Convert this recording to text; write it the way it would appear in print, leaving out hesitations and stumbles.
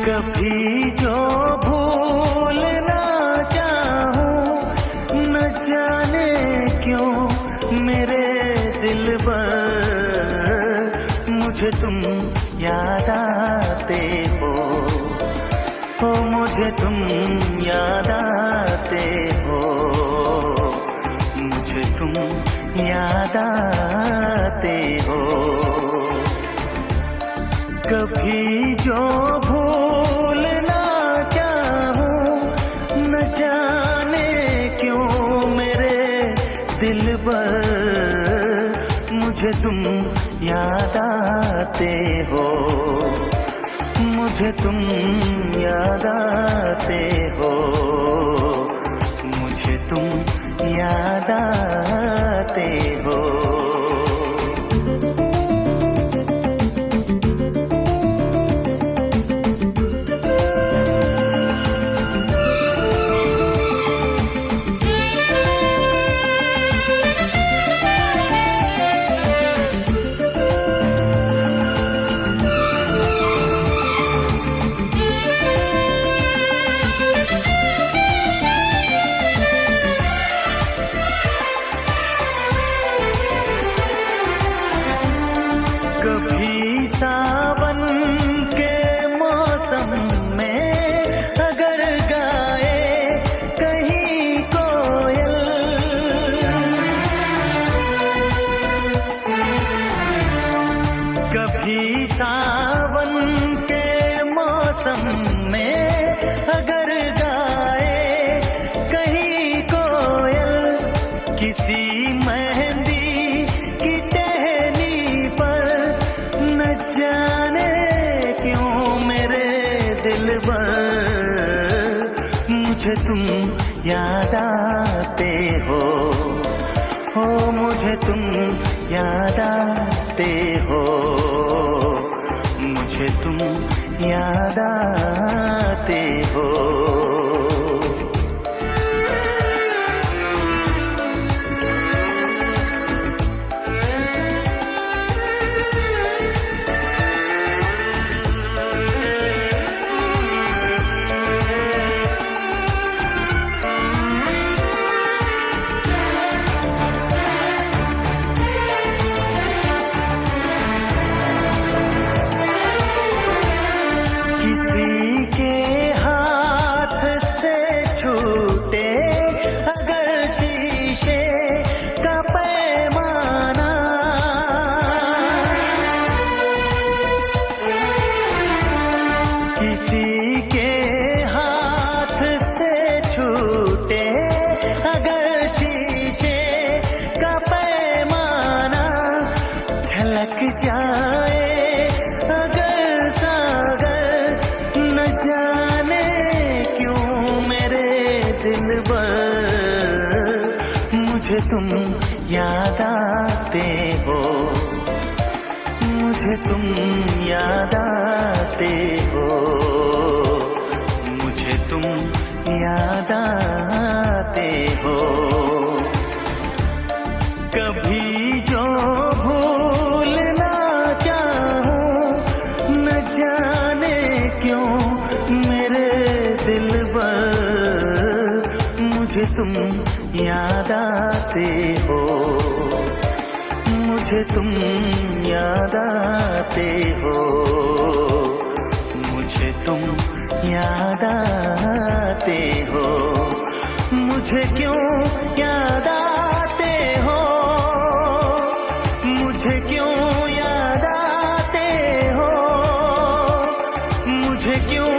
कभी जो भूल ना चाहूं, न जाने क्यों मेरे दिल पर मुझे तुम याद आते हो, मुझे तुम याद आते हो, मुझे तुम याद आते हो। कभी जो भूल ना चाहूं, न जाने क्यों मेरे दिल पर मुझे तुम याद आते हो, मुझे तुम याद आते हो, मुझे तुम याद आते हो। कभी सावन के मौसम में अगर गाए कहीं कोयल, कभी सावन के मौसम में अगर गाए कहीं कोयल, किसी मेहंदी की टहनी पर न जाने क्यों मेरे दिल पर मुझे तुम याद आते हो, मुझे तुम याद आते हो, मुझे तुम याद आते हो। किसी के हाथ से छूटे अगर शीशे का पैमाना, किसी के हाथ से छूटे अगर शीशे का पैमाना, झलक जाए अगर सागर, न जाने क्यों मेरे दिल पर मुझे तुम याद आते हो, मुझे तुम याद आते हो, मुझे तुम याद आते हो। कभी जो भूल ना चाहूं, न जाने क्यों मेरे दिल पर मुझे तुम याद आते हो, मुझे तुम याद आते हो, मुझे तुम याद आते हो, मुझे क्यों याद आते हो, मुझे क्यों याद आते हो, मुझे क्यों